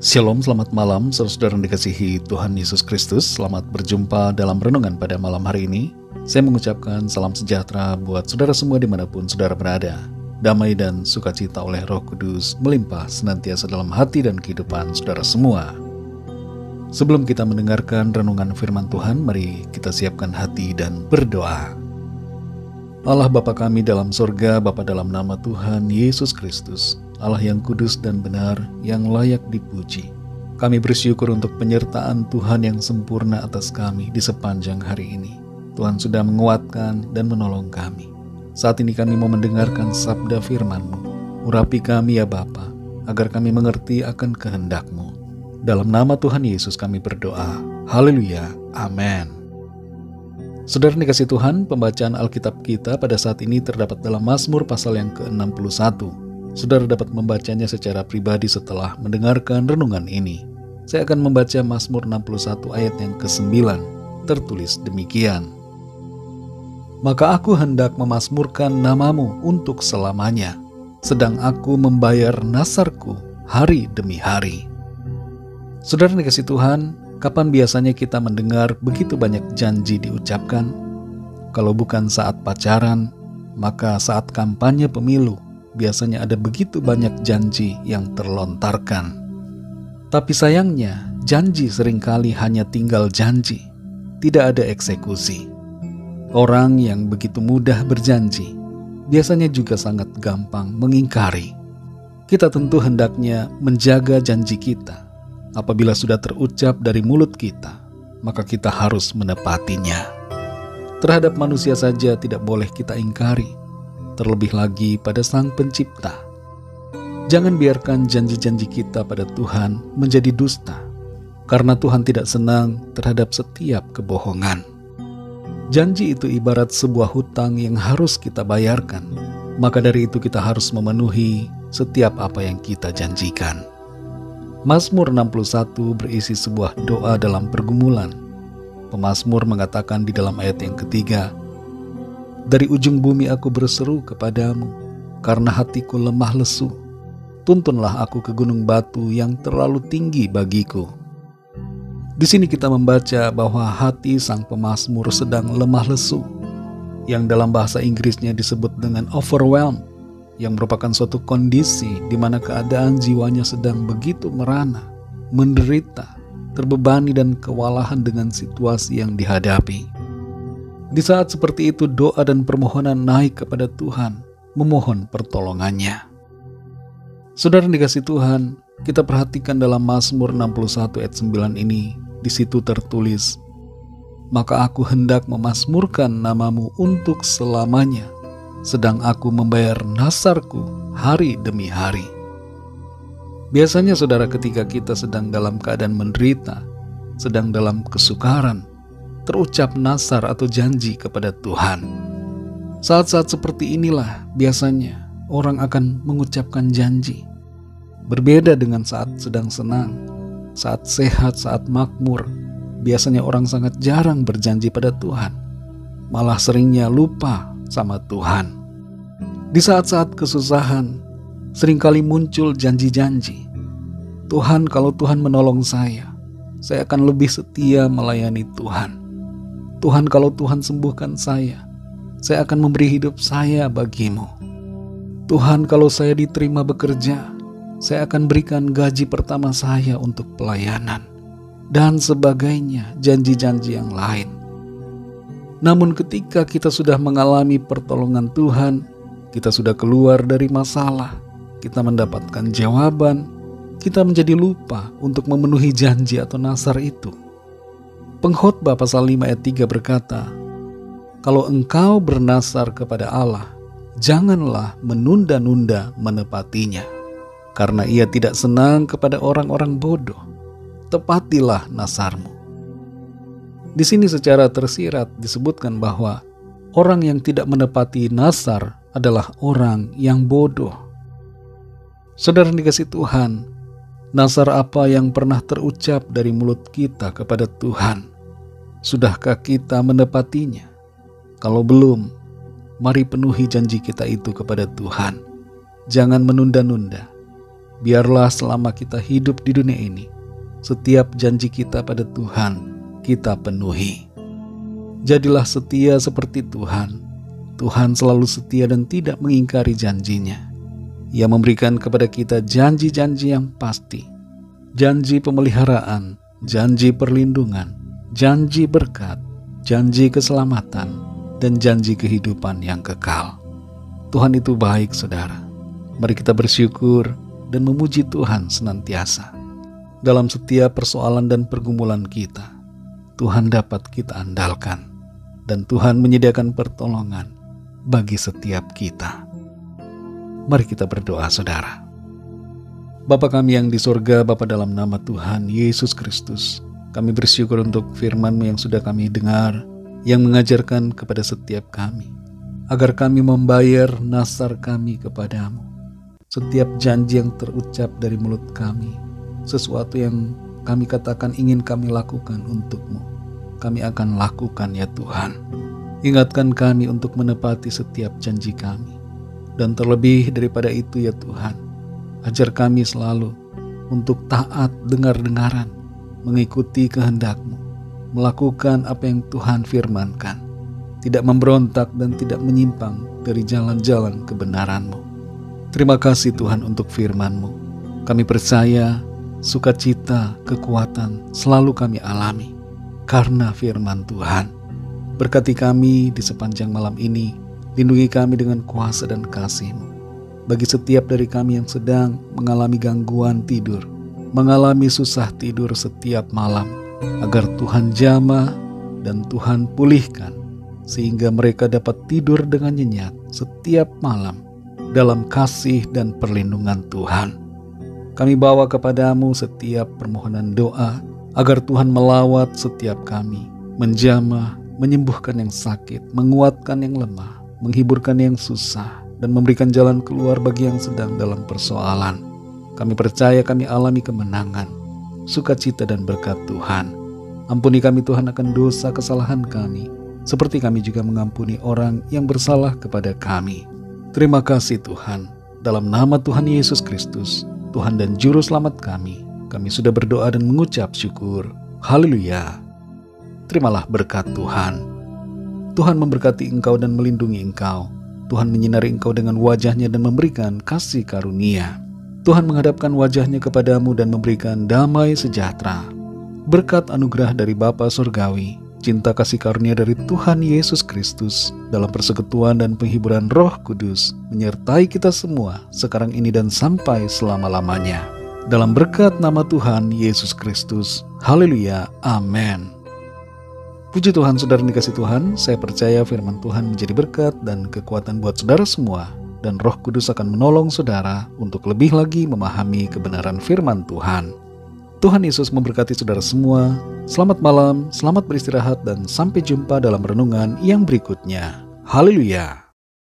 Shalom, selamat malam saudara-saudara yang dikasihi Tuhan Yesus Kristus. Selamat berjumpa dalam renungan pada malam hari ini. Saya mengucapkan salam sejahtera buat saudara semua dimanapun saudara berada. Damai dan sukacita oleh Roh Kudus melimpah senantiasa dalam hati dan kehidupan saudara semua. Sebelum kita mendengarkan renungan firman Tuhan, mari kita siapkan hati dan berdoa. Allah Bapa kami dalam sorga, Bapa dalam nama Tuhan Yesus Kristus, Allah yang kudus dan benar, yang layak dipuji. Kami bersyukur untuk penyertaan Tuhan yang sempurna atas kami di sepanjang hari ini. Tuhan sudah menguatkan dan menolong kami. Saat ini kami mau mendengarkan sabda firman-Mu. Urapi kami ya Bapa, agar kami mengerti akan kehendak-Mu. Dalam nama Tuhan Yesus kami berdoa. Haleluya. Amin. Saudara dikasih Tuhan, pembacaan Alkitab kita pada saat ini terdapat dalam Mazmur pasal yang ke-61. Saudara dapat membacanya secara pribadi setelah mendengarkan renungan ini. Saya akan membaca Mazmur 61 ayat yang ke-9. Tertulis demikian. Maka aku hendak memazmurkan namamu untuk selamanya, sedang aku membayar nasarku hari demi hari. Saudara dikasih Tuhan, kapan biasanya kita mendengar begitu banyak janji diucapkan? Kalau bukan saat pacaran, maka saat kampanye pemilu, biasanya ada begitu banyak janji yang terlontarkan. Tapi sayangnya, janji seringkali hanya tinggal janji, tidak ada eksekusi. Orang yang begitu mudah berjanji, biasanya juga sangat gampang mengingkari. Kita tentu hendaknya menjaga janji kita. Apabila sudah terucap dari mulut kita, maka kita harus menepatinya. Terhadap manusia saja tidak boleh kita ingkari, terlebih lagi pada Sang Pencipta. Jangan biarkan janji-janji kita pada Tuhan menjadi dusta, karena Tuhan tidak senang terhadap setiap kebohongan. Janji itu ibarat sebuah hutang yang harus kita bayarkan, maka dari itu kita harus memenuhi setiap apa yang kita janjikan. Mazmur 61 berisi sebuah doa dalam pergumulan. Pemazmur mengatakan di dalam ayat yang ketiga, dari ujung bumi aku berseru kepadamu, karena hatiku lemah lesu. Tuntunlah aku ke gunung batu yang terlalu tinggi bagiku. Di sini kita membaca bahwa hati sang pemazmur sedang lemah lesu, yang dalam bahasa Inggrisnya disebut dengan overwhelmed, yang merupakan suatu kondisi di mana keadaan jiwanya sedang begitu merana, menderita, terbebani dan kewalahan dengan situasi yang dihadapi. Di saat seperti itu doa dan permohonan naik kepada Tuhan, memohon pertolongannya. Saudara dikasih Tuhan, kita perhatikan dalam Mazmur 61 ayat 9 ini, di situ tertulis, maka aku hendak memazmurkan namamu untuk selamanya, sedang aku membayar nasarku hari demi hari. Biasanya saudara, ketika kita sedang dalam keadaan menderita, sedang dalam kesukaran, terucap nasar atau janji kepada Tuhan. Saat-saat seperti inilah biasanya orang akan mengucapkan janji. Berbeda dengan saat sedang senang, saat sehat, saat makmur. Biasanya orang sangat jarang berjanji pada Tuhan, malah seringnya lupa sama Tuhan. Di saat-saat kesusahan, seringkali muncul janji-janji. Tuhan, kalau Tuhan menolong saya akan lebih setia melayani Tuhan. Tuhan, kalau Tuhan sembuhkan saya akan memberi hidup saya bagimu. Tuhan, kalau saya diterima bekerja, saya akan berikan gaji pertama saya untuk pelayanan. Dan sebagainya, janji-janji yang lain. Namun ketika kita sudah mengalami pertolongan Tuhan, kita sudah keluar dari masalah, kita mendapatkan jawaban, kita menjadi lupa untuk memenuhi janji atau nasar itu. Pengkhotbah pasal 5 ayat 3 berkata, kalau engkau bernasar kepada Allah, janganlah menunda-nunda menepatinya, karena ia tidak senang kepada orang-orang bodoh. Tepatilah nasarmu. Di sini secara tersirat disebutkan bahwa orang yang tidak menepati nasar adalah orang yang bodoh. Saudara dikasih Tuhan, nasar apa yang pernah terucap dari mulut kita kepada Tuhan? Sudahkah kita menepatinya? Kalau belum, mari penuhi janji kita itu kepada Tuhan. Jangan menunda-nunda. biarlah selama kita hidup di dunia ini, setiap janji kita pada Tuhan kita penuhi. Jadilah setia seperti Tuhan. Tuhan selalu setia dan tidak mengingkari janjinya. Ia memberikan kepada kita janji-janji yang pasti, janji pemeliharaan, janji perlindungan, janji berkat, janji keselamatan, dan janji kehidupan yang kekal. Tuhan itu baik, saudara. Mari kita bersyukur dan memuji Tuhan senantiasa. Dalam setiap persoalan dan pergumulan kita, Tuhan dapat kita andalkan, dan Tuhan menyediakan pertolongan bagi setiap kita. Mari kita berdoa, saudara. Bapa kami yang di surga, Bapa, dalam nama Tuhan Yesus Kristus, kami bersyukur untuk firman-Mu yang sudah kami dengar, yang mengajarkan kepada setiap kami, agar kami membayar nasar kami kepadamu. Setiap janji yang terucap dari mulut kami, sesuatu yang kami katakan ingin kami lakukan untuk-Mu, kami akan lakukan ya Tuhan. Ingatkan kami untuk menepati setiap janji kami. Dan terlebih daripada itu ya Tuhan, ajar kami selalu untuk taat dengar-dengaran, mengikuti kehendak-Mu, melakukan apa yang Tuhan firmankan, tidak memberontak dan tidak menyimpang dari jalan-jalan kebenaran-Mu. Terima kasih Tuhan untuk firman-Mu. Kami percaya sukacita, kekuatan selalu kami alami karena firman Tuhan. Berkati kami di sepanjang malam ini, lindungi kami dengan kuasa dan kasih-Mu. Bagi setiap dari kami yang sedang mengalami gangguan tidur, mengalami susah tidur setiap malam, agar Tuhan jamah dan Tuhan pulihkan, sehingga mereka dapat tidur dengan nyenyak setiap malam dalam kasih dan perlindungan Tuhan. Kami bawa kepadamu setiap permohonan doa, agar Tuhan melawat setiap kami, menjamah, menyembuhkan yang sakit, menguatkan yang lemah, menghiburkan yang susah, dan memberikan jalan keluar bagi yang sedang dalam persoalan. Kami percaya kami alami kemenangan, sukacita dan berkat Tuhan. Ampuni kami Tuhan akan dosa kesalahan kami, seperti kami juga mengampuni orang yang bersalah kepada kami. Terima kasih Tuhan, dalam nama Tuhan Yesus Kristus, Tuhan dan Juru Selamat kami sudah berdoa dan mengucap syukur. Haleluya. Terimalah berkat Tuhan. Tuhan memberkati engkau dan melindungi engkau. Tuhan menyinari engkau dengan wajah-Nya dan memberikan kasih karunia. Tuhan menghadapkan wajah-Nya kepadamu dan memberikan damai sejahtera. Berkat anugerah dari Bapa Surgawi, cinta kasih karunia dari Tuhan Yesus Kristus, dalam persekutuan dan penghiburan Roh Kudus, menyertai kita semua sekarang ini dan sampai selama-lamanya. Dalam berkat nama Tuhan Yesus Kristus. Haleluya. Amin. Puji Tuhan, saudara dikasih Tuhan, saya percaya firman Tuhan menjadi berkat dan kekuatan buat saudara semua, dan Roh Kudus akan menolong saudara untuk lebih lagi memahami kebenaran firman Tuhan. Tuhan Yesus memberkati saudara semua. Selamat malam, selamat beristirahat, dan sampai jumpa dalam renungan yang berikutnya. Haleluya.